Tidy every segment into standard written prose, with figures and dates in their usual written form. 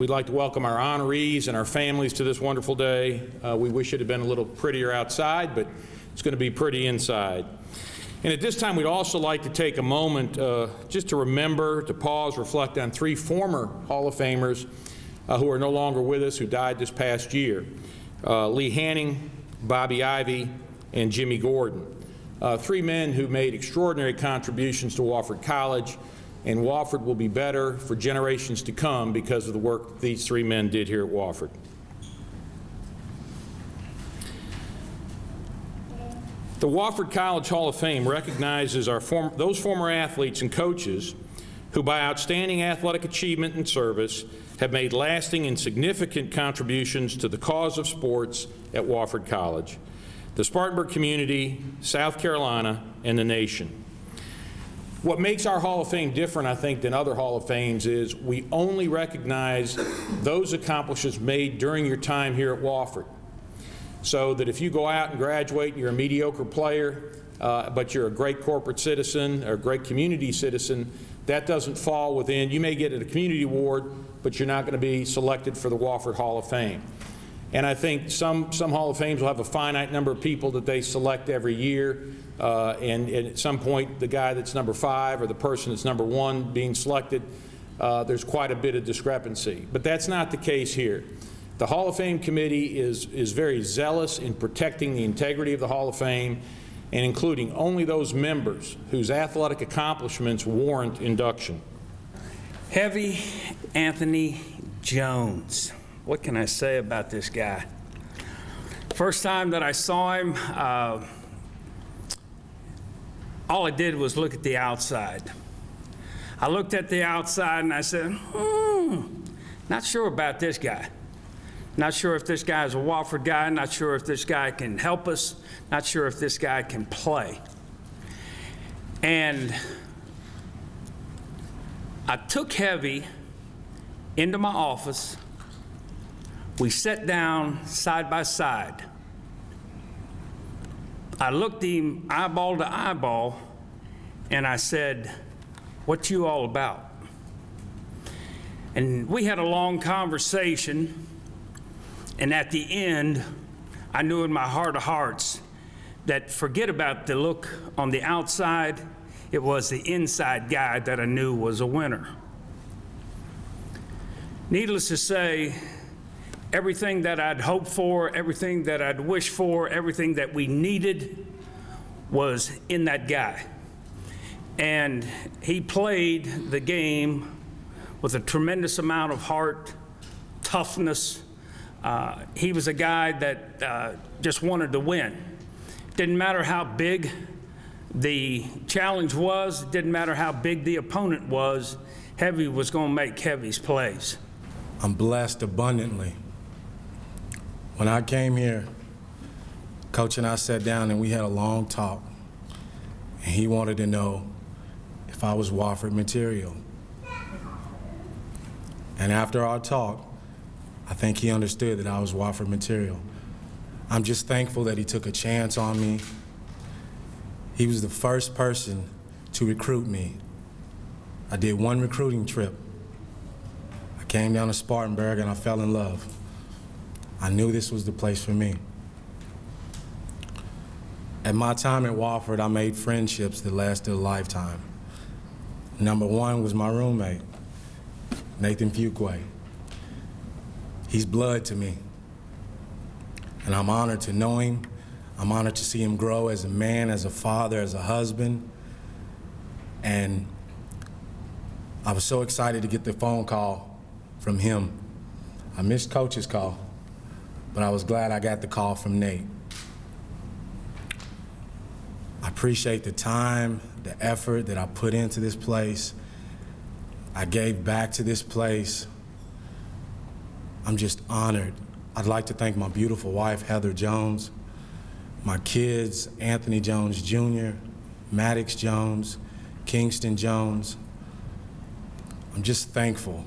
We'd like to welcome our honorees and our families to this wonderful day. We wish it had been a little prettier outside, but it's going to be pretty inside. And at this time, we'd also like to take a moment just to remember, to pause, reflect on three former Hall of Famers who are no longer with us, who died this past year. Lee Hanning, Bobby Ivy, and Jimmy Gordon. Three men who made extraordinary contributions to Wofford College, and Wofford will be better for generations to come because of the work these three men did here at Wofford. The Wofford College Hall of Fame recognizes those former athletes and coaches who, by outstanding athletic achievement and service, have made lasting and significant contributions to the cause of sports at Wofford College, the Spartanburg community, South Carolina, and the nation. What makes our Hall of Fame different, I think, than other Hall of Fames is we only recognize those accomplishments made during your time here at Wofford. So that if you go out and graduate and you're a mediocre player, but you're a great corporate citizen or a great community citizen, that doesn't fall within. You may get a community award, but you're not going to be selected for the Wofford Hall of Fame. And I think some Hall of Fames will have a finite number of people that they select every year. And at some point, the guy that's number 5 or the person that's number 1 being selected, there's quite a bit of discrepancy. But that's not the case here. The Hall of Fame committee is very zealous in protecting the integrity of the Hall of Fame and including only those members whose athletic accomplishments warrant induction. Heavy Anthony Jones. What can I say about this guy? First time that I saw him, all I did was look at the outside. I looked at the outside and I said, not sure about this guy. Not sure if this guy is a Wofford guy, not sure if this guy can help us, not sure if this guy can play. And I took Heavy into my office. We sat down side by side. I looked him eyeball to eyeball, and I said, "What you all about?" And we had a long conversation, and at the end, I knew in my heart of hearts that forget about the look on the outside, it was the inside guy that I knew was a winner. Needless to say, everything that I'd hoped for, everything that I'd wished for, everything that we needed was in that guy. And he played the game with a tremendous amount of heart, toughness. He was a guy that just wanted to win. Didn't matter how big the challenge was, didn't matter how big the opponent was, Heavy was going to make Heavy's plays. I'm blessed abundantly. When I came here, Coach and I sat down and we had a long talk. And he wanted to know if I was Wofford material. And after our talk, I think he understood that I was Wofford material. I'm just thankful that he took a chance on me. He was the first person to recruit me. I did one recruiting trip. I came down to Spartanburg and I fell in love. I knew this was the place for me. At my time at Wofford, I made friendships that lasted a lifetime. Number 1 was my roommate, Nathan Fuquay. He's blood to me. And I'm honored to know him. I'm honored to see him grow as a man, as a father, as a husband. And I was so excited to get the phone call from him. I missed Coach's call, but I was glad I got the call from Nate. I appreciate the time, the effort that I put into this place. I gave back to this place. I'm just honored. I'd like to thank my beautiful wife, Heather Jones, my kids, Anthony Jones Jr., Maddox Jones, Kingston Jones. I'm just thankful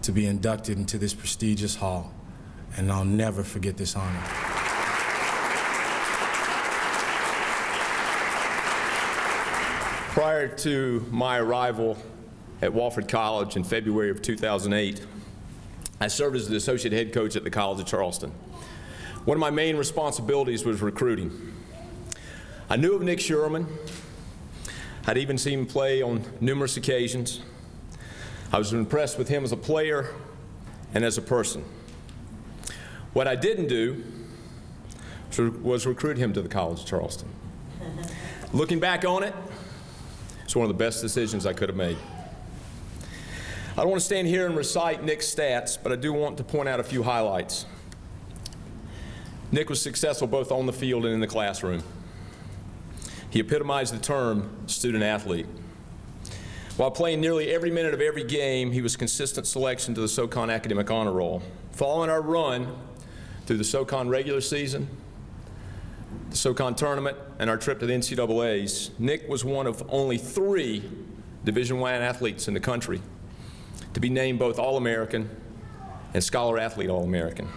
to be inducted into this prestigious hall, and I'll never forget this honor. Prior to my arrival at Wofford College in February of 2008, I served as the associate head coach at the College of Charleston. One of my main responsibilities was recruiting. I knew of Nick Schuermann. I'd even seen him play on numerous occasions. I was impressed with him as a player and as a person. What I didn't do was recruit him to the College of Charleston. Looking back on it, it's one of the best decisions I could have made. I don't want to stand here and recite Nick's stats, but I do want to point out a few highlights. Nick was successful both on the field and in the classroom. He epitomized the term student athlete. While playing nearly every minute of every game, he was consistent selection to the SoCon Academic Honor Roll. Following our run through the SoCon regular season, the SoCon tournament, and our trip to the NCAAs, Nick was one of only 3 Division I athletes in the country to be named both All-American and Scholar Athlete All-American.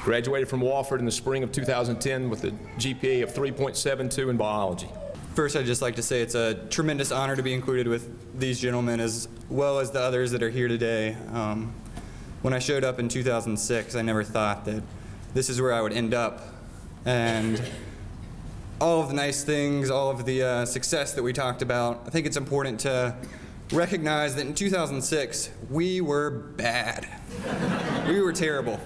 Graduated from Wofford in the spring of 2010 with a GPA of 3.72 in biology. First, I'd just like to say it's a tremendous honor to be included with these gentlemen as well as the others that are here today. When I showed up in 2006, I never thought that this is where I would end up. And all of the nice things, all of the success that we talked about, I think it's important to recognize that in 2006, we were bad. We were terrible.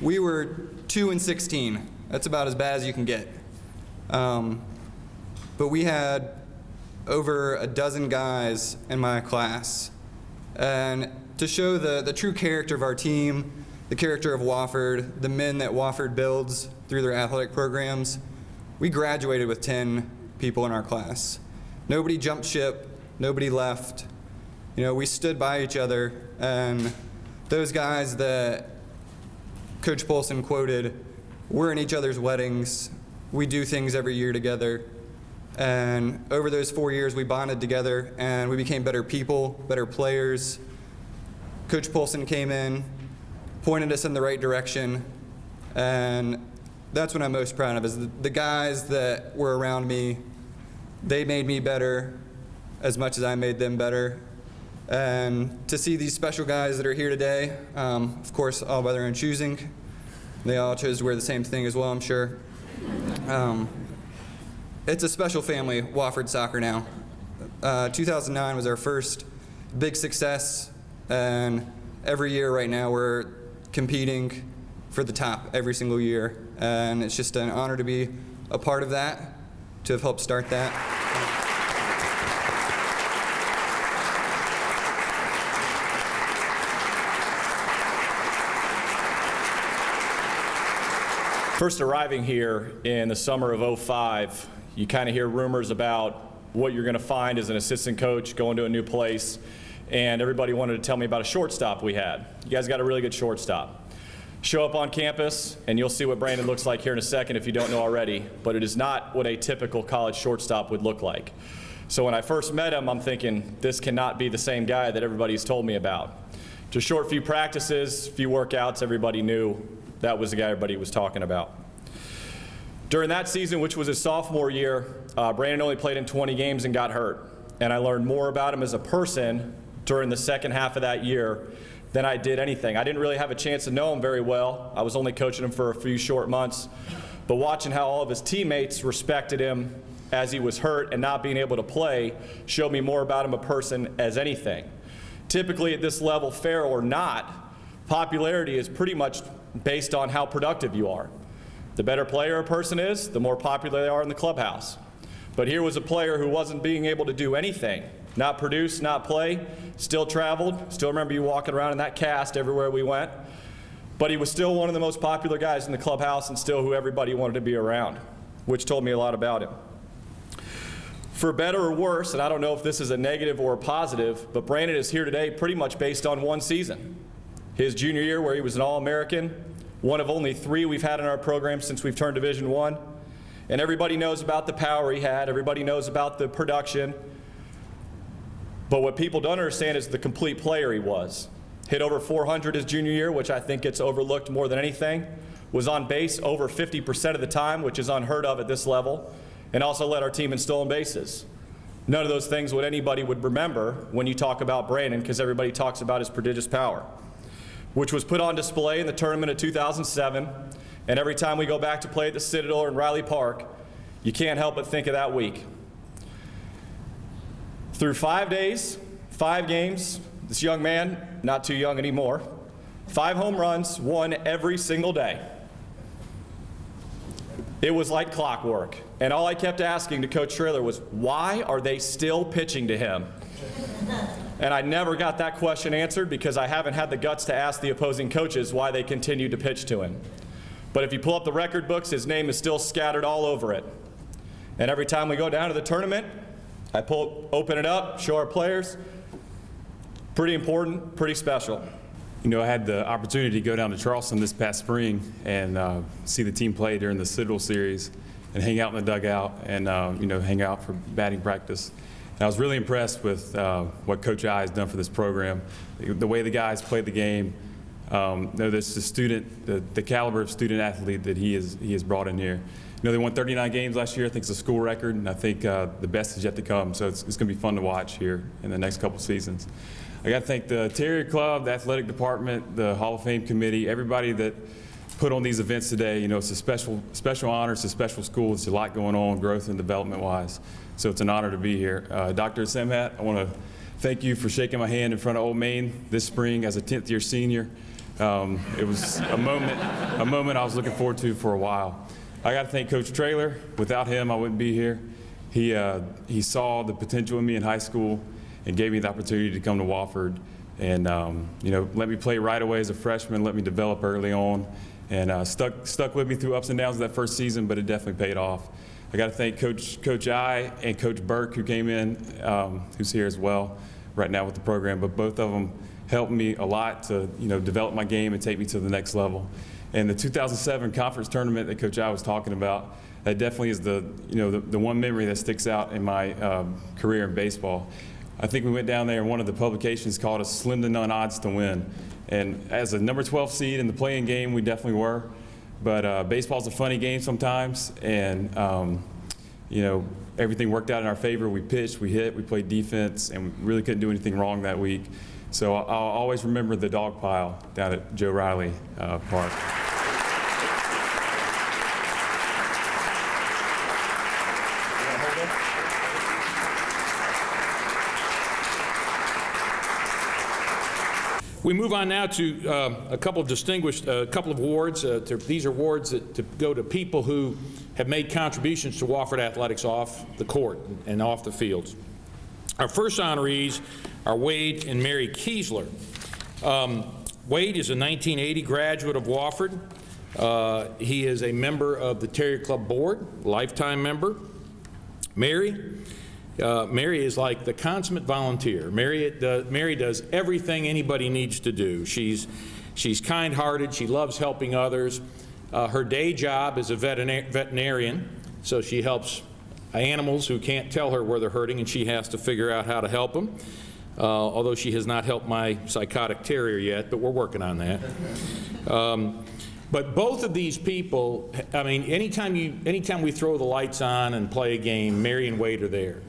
We were 2-16. That's about as bad as you can get. But we had over a dozen guys in my class. And to show the true character of our team, the character of Wofford, the men that Wofford builds through their athletic programs, we graduated with 10 people in our class. Nobody jumped ship, nobody left. You know, we stood by each other, and those guys that Coach Polson quoted, we're in each other's weddings, we do things every year together. And over those 4 years, we bonded together, and we became better people, better players. Coach Polson came in, pointed us in the right direction, and that's what I'm most proud of, is the guys that were around me, they made me better as much as I made them better. And to see these special guys that are here today, of course, all by their own choosing. They all chose to wear the same thing as well, I'm sure. It's a special family, Wofford Soccer now. 2009 was our first big success, and every year right now we're competing for the top every single year. And it's just an honor to be a part of that, to have helped start that. First arriving here in the summer of '05, you kind of hear rumors about what you're going to find as an assistant coach going to a new place, and everybody wanted to tell me about a shortstop we had. You guys got a really good shortstop. Show up on campus, and you'll see what Brandon looks like here in a second if you don't know already, but it is not what a typical college shortstop would look like. So when I first met him, I'm thinking, this cannot be the same guy that everybody's told me about. Just short few practices, few workouts, everybody knew that was the guy everybody was talking about. During that season, which was his sophomore year, Brandon only played in 20 games and got hurt. And I learned more about him as a person during the second half of that year than I did anything. I didn't really have a chance to know him very well. I was only coaching him for a few short months. But watching how all of his teammates respected him as he was hurt and not being able to play showed me more about him a person as anything. Typically at this level, fair or not, popularity is pretty much based on how productive you are. The better player a person is, the more popular they are in the clubhouse. But here was a player who wasn't being able to do anything, not produce, not play, still traveled, still remember you walking around in that cast everywhere we went, but he was still one of the most popular guys in the clubhouse and still who everybody wanted to be around, which told me a lot about him. For better or worse, and I don't know if this is a negative or a positive, but Brandon is here today pretty much based on one season. His junior year where he was an All-American, one of only 3 we've had in our program since we've turned Division I. And everybody knows about the power he had, everybody knows about the production. But what people don't understand is the complete player he was. Hit over 400 his junior year, which I think gets overlooked more than anything. Was on base over 50% of the time, which is unheard of at this level. And also led our team in stolen bases. None of those things would anybody would remember when you talk about Brandon, because everybody talks about his prodigious power. which was put on display in the tournament of 2007. And every time we go back to play at the Citadel or in Riley Park, you can't help but think of that week. Through 5 days, 5 games, this young man, not too young anymore, 5 home runs, won every single day. It was like clockwork. And all I kept asking to Coach Traylor was, why are they still pitching to him? And I never got that question answered because I haven't had the guts to ask the opposing coaches why they continued to pitch to him. But if you pull up the record books, his name is still scattered all over it. And every time we go down to the tournament, I open it up, show our players. Pretty important, pretty special. You know, I had the opportunity to go down to Charleston this past spring and see the team play during the Citadel series and hang out in the dugout and, you know, hang out for batting practice. And I was really impressed with what Coach I has done for this program, the way the guys played the game. There's the student, the caliber of student athlete that he has brought in here. You know, they won 39 games last year. I think it's a school record, and I think the best is yet to come. So it's going to be fun to watch here in the next couple seasons. I got to thank the Terrier Club, the athletic department, the Hall of Fame committee, everybody that put on these events today. You know, it's a special honor. It's a special school. There's a lot going on, growth and development-wise. So it's an honor to be here. Dr. Semhat, I want to thank you for shaking my hand in front of Old Main this spring as a 10th-year senior. It was a moment I was looking forward to for a while. I got to thank Coach Traylor. Without him, I wouldn't be here. He saw the potential in me in high school and gave me the opportunity to come to Wofford and you know, let me play right away as a freshman, let me develop early on, and stuck with me through ups and downs of that first season, but it definitely paid off. I got to thank Coach I and Coach Burke, who came in, who's here as well right now with the program, but both of them helped me a lot to, you know, develop my game and take me to the next level. And the 2007 conference tournament that Coach I was talking about, that definitely is the one memory that sticks out in my career in baseball. I think we went down there and one of the publications called us slim to none odds to win. And as a number 12 seed in the play-in game, we definitely were. But baseball's a funny game sometimes, and you know, everything worked out in our favor. We pitched, we hit, we played defense, and we really couldn't do anything wrong that week. So I'll always remember the dog pile down at Joe Riley Park. We move on now to a couple of awards. These are awards that go to people who have made contributions to Wofford athletics off the court and off the fields. Our first honorees are Wade and Mary Keisler. Wade is a 1980 graduate of Wofford. He is a member of the Terrier Club Board, lifetime member. Mary is like the consummate volunteer. Mary does everything anybody needs to do. She's kind-hearted. She loves helping others. Her day job is a veterinarian, so she helps animals who can't tell her where they're hurting, and she has to figure out how to help them. Although she has not helped my psychotic terrier yet, but we're working on that. But both of these people, I mean, anytime we throw the lights on and play a game, Mary and Wade are there.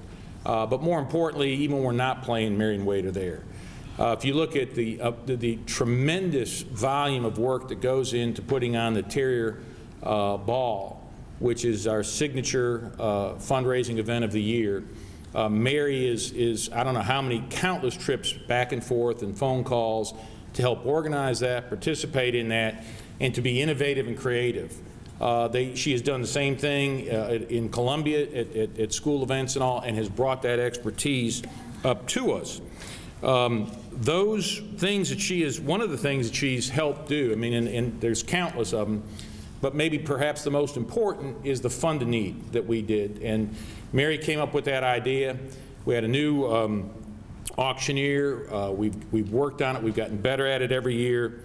But more importantly, even when we're not playing, Mary and Wade are there. If you look at the tremendous volume of work that goes into putting on the Terrier Ball, which is our signature fundraising event of the year, Mary is I don't know how many countless trips back and forth and phone calls to help organize that, participate in that, and to be innovative and creative. She has done the same thing in Columbia at school events and all, and has brought that expertise up to us. Those things that she is, one of the things that she's helped do, I mean, and there's countless of them, but maybe perhaps the most important is the Fund a Need that we did. And Mary came up with that idea. We had a new auctioneer. We've worked on it. We've gotten better at it every year.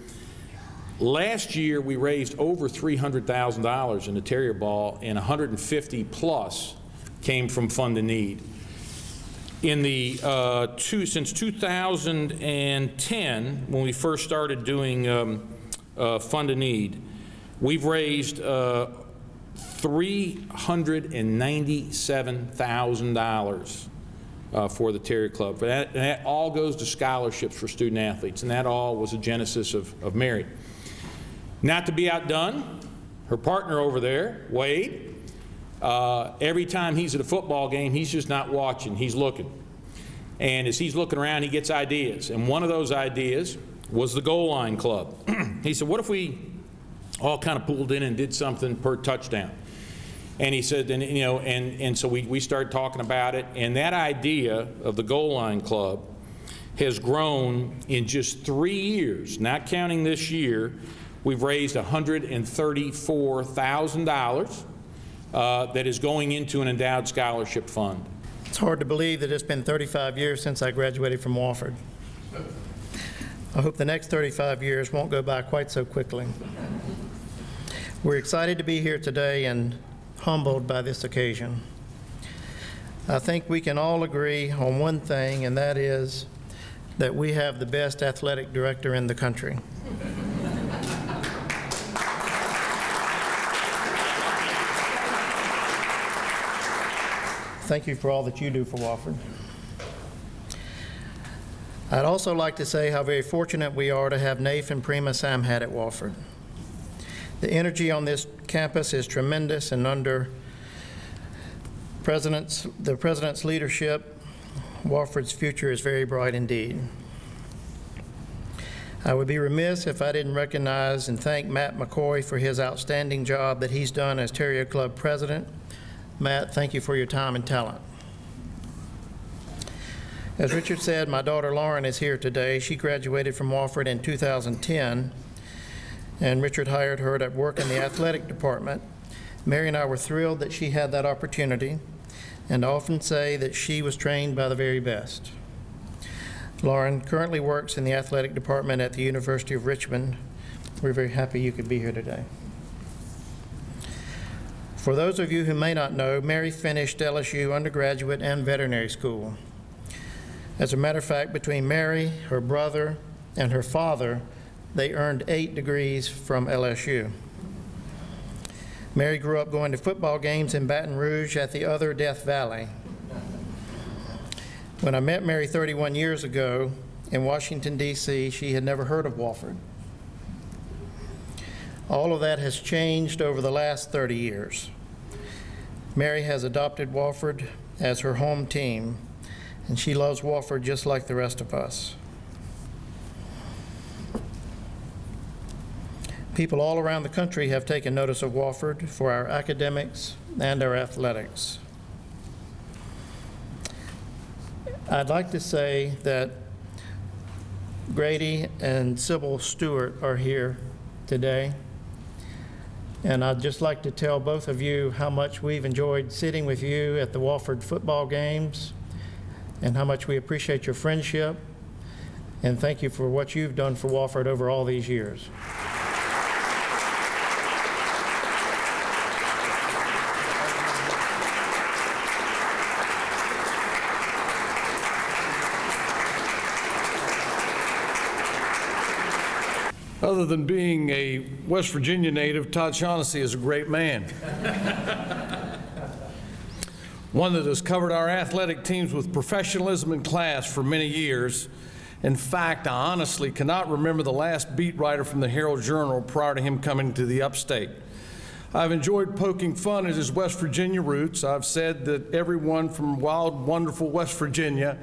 Last year, we raised over $300,000 in the Terrier Ball, and 150 plus came from Fund a Need. In the since 2010, when we first started doing Fund a Need, we've raised $397,000 for the Terrier Club. And that all goes to scholarships for student athletes, and that all was the genesis of Mary. Not to be outdone, her partner over there, Wade, every time he's at a football game, he's just not watching, he's looking. And as he's looking around, he gets ideas. And one of those ideas was the goal line club. He said, what if we all kind of pulled in and did something per touchdown? And he said, and so we started talking about it. And that idea of the goal line club has grown in just 3 years, not counting this year. We've raised $134,000 that is going into an endowed scholarship fund. It's hard to believe that it's been 35 years since I graduated from Wofford. I hope the next 35 years won't go by quite so quickly. We're excited to be here today and humbled by this occasion. I think we can all agree on one thing, and that is that we have the best athletic director in the country. Thank you for all that you do for Wofford. I'd also like to say how very fortunate we are to have Nafe and Prima Samhat at Wofford. The energy on this campus is tremendous, and under the President's leadership, Wofford's future is very bright indeed. I would be remiss if I didn't recognize and thank Matt McCoy for his outstanding job that he's done as Terrier Club President. Matt, thank you for your time and talent. As Richard said, my daughter Lauren is here today. She graduated from Wofford in 2010, and Richard hired her to work in the athletic department. Mary and I were thrilled that she had that opportunity, and often say that she was trained by the very best. Lauren currently works in the athletic department at the University of Richmond. We're very happy you could be here today. For those of you who may not know, Mary finished LSU undergraduate and veterinary school. As a matter of fact, between Mary, her brother, and her father, they earned 8 degrees from LSU. Mary grew up going to football games in Baton Rouge at the other Death Valley. When I met Mary 31 years ago in Washington, D.C., she had never heard of Wofford. All of that has changed over the last 30 years. Mary has adopted Wofford as her home team, and she loves Wofford just like the rest of us. People all around the country have taken notice of Wofford for our academics and our athletics. I'd like to say that Grady and Sybil Stewart are here today. And I'd just like to tell both of you how much we've enjoyed sitting with you at the Wofford football games and how much we appreciate your friendship. And thank you for what you've done for Wofford over all these years. Other than being a West Virginia native, Todd Shanesy is a great man. One that has covered our athletic teams with professionalism and class for many years. In fact, I honestly cannot remember the last beat writer from the Herald-Journal prior to him coming to the upstate. I've enjoyed poking fun at his West Virginia roots. I've said that everyone from wild, wonderful West Virginia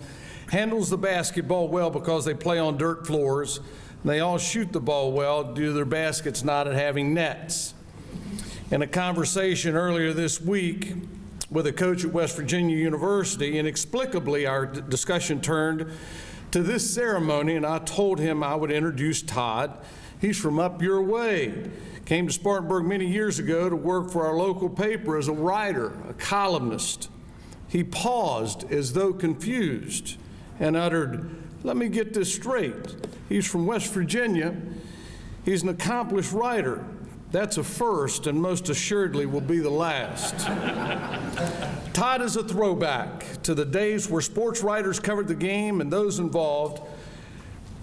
handles the basketball well because they play on dirt floors. They all shoot the ball well due to their baskets not having nets. In a conversation earlier this week with a coach at West Virginia University, inexplicably our discussion turned to this ceremony, and I told him I would introduce Todd. He's from up your way. Came to Spartanburg many years ago to work for our local paper as a writer, a columnist. He paused as though confused and uttered, "Let me get this straight. He's from West Virginia. He's an accomplished writer. That's a first and most assuredly will be the last." Todd is a throwback to the days where sports writers covered the game and those involved.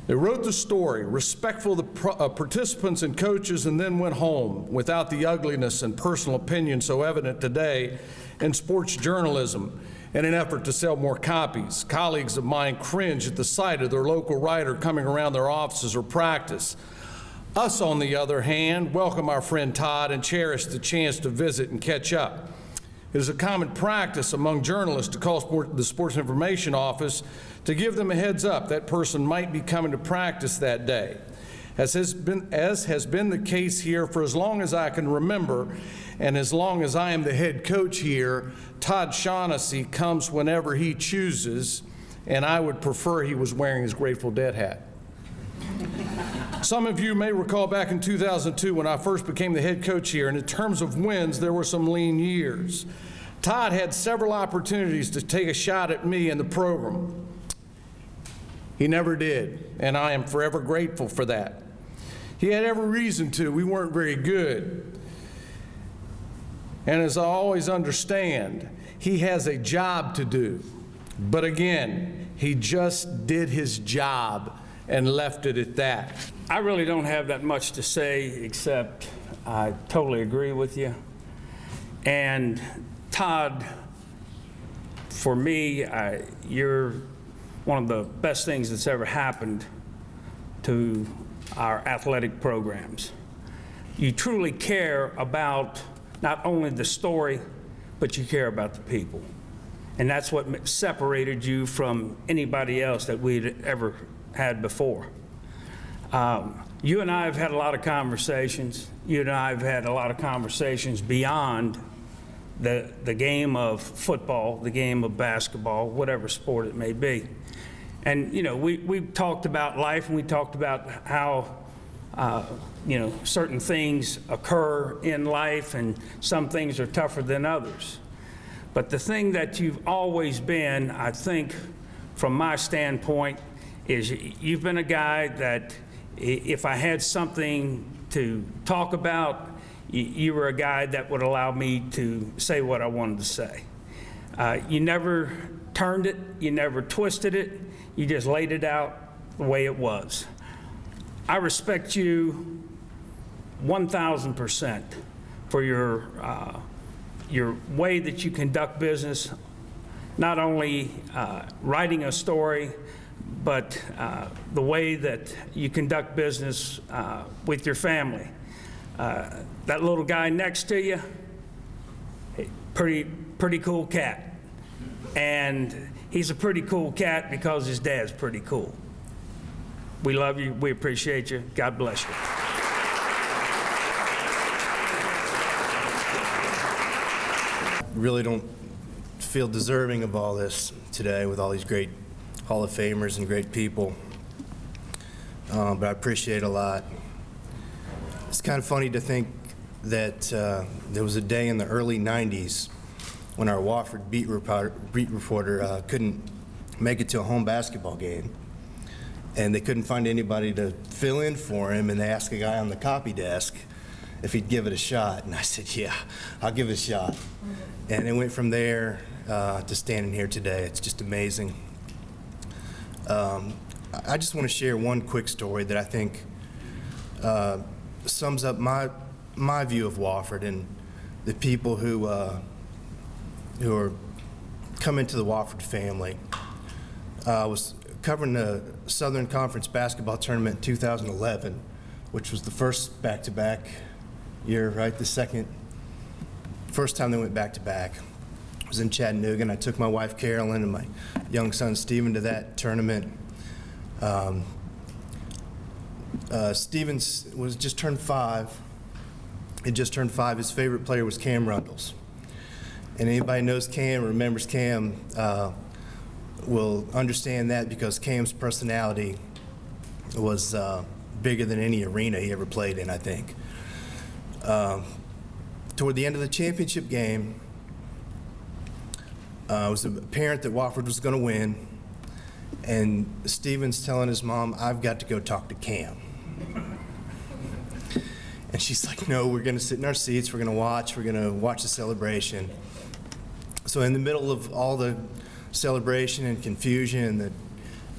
They wrote the story, respectful of the participants and coaches, and then went home without the ugliness and personal opinion so evident today in sports journalism. in an effort to sell more copies. Colleagues of mine cringe at the sight of their local writer coming around their offices or practice. Us, on the other hand, welcome our friend Todd and cherish the chance to visit and catch up. It is a common practice among journalists to call the Sports Information Office to give them a heads up that person might be coming to practice that day. As has been the case here for as long as I can remember, and as long as I am the head coach here, Todd Shanesy comes whenever he chooses, and I would prefer he was wearing his Grateful Dead hat. Some of you may recall back in 2002 when I first became the head coach here, and in terms of wins, there were some lean years. Todd had several opportunities to take a shot at me and the program. He never did, and I am forever grateful for that. He had every reason to. We weren't very good. And as I always understand, he has a job to do. But again, he just did his job and left it at that. I really don't have that much to say, except I totally agree with you. And Todd, for me, you're one of the best things that's ever happened to our athletic programs. You truly care about not only the story, but you care about the people. And that's what separated you from anybody else that we'd ever had before. You and I have had a lot of conversations. You and I have had a lot of conversations beyond the game of football, the game of basketball, whatever sport it may be. And, you know, we've talked about life, and we talked about how, you know, certain things occur in life, and some things are tougher than others. But the thing that you've always been, I think, from my standpoint, is you've been a guy that if I had something to talk about, you were a guy that would allow me to say what I wanted to say. You never turned it, you never twisted it, you just laid it out the way it was. I respect you 1,000% for your way that you conduct business, not only writing a story, but the way that you conduct business with your family. That little guy next to you, pretty cool cat. And he's a pretty cool cat because his dad's pretty cool. We love you, we appreciate you, God bless you. Really don't feel deserving of all this today with all these great Hall of Famers and great people, but I appreciate it a lot. It's kind of funny to think that there was a day in the early 90s when our Wofford beat reporter couldn't make it to a home basketball game, and they couldn't find anybody to fill in for him, and they asked a guy on the copy desk if he'd give it a shot, and I said, yeah, I'll give it a shot. And it went from there to standing here today. It's just amazing. I just want to share one quick story that I think sums up my view of Wofford and the people who are coming to the Wofford family. I was covering the Southern Conference basketball tournament in 2011, which was the first back-to-back year, right? First time they went back-to-back. I was in Chattanooga, and I took my wife Carolyn and my young son Stephen to that tournament. Stevens was just turned 5. He just turned 5. His favorite player was Cam Rundles. And anybody knows Cam, remembers Cam, will understand that because Cam's personality was bigger than any arena he ever played in, I think. Toward the end of the championship game, it was apparent that Wofford was going to win, and Stephen's telling his mom, I've got to go talk to Cam. And she's like, no, we're going to sit in our seats, we're going to watch the celebration. So in the middle of all the celebration and confusion and the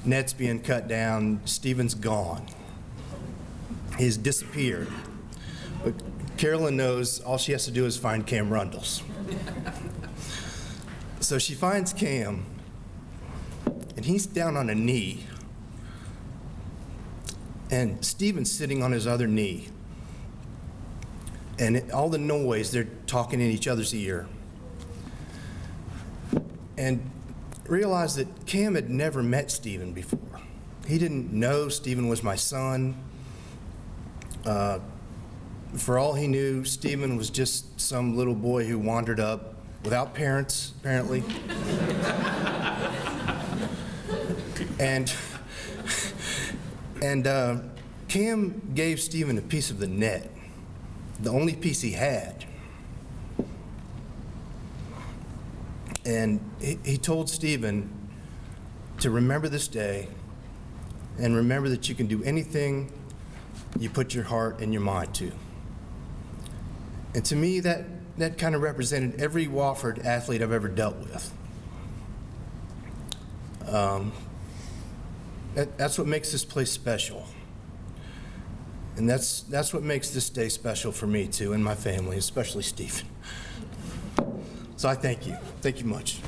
nets being cut down, Stephen's gone. He's disappeared. But Carolyn knows all she has to do is find Cam Rundles. So she finds Cam, and he's down on a knee, and Stephen's sitting on his other knee. And all the noise, they're talking in each other's ear. And realized that Cam had never met Stephen before. He didn't know Stephen was my son. For all he knew, Stephen was just some little boy who wandered up without parents, apparently. and Cam gave Stephen a piece of the net, the only piece he had. And he told Stephen to remember this day and remember that you can do anything you put your heart and your mind to. And to me, that kind of represented every Wofford athlete I've ever dealt with. That's what makes this place special. And that's what makes this day special for me, too, and my family, especially Stephen. So I thank you. Thank you much.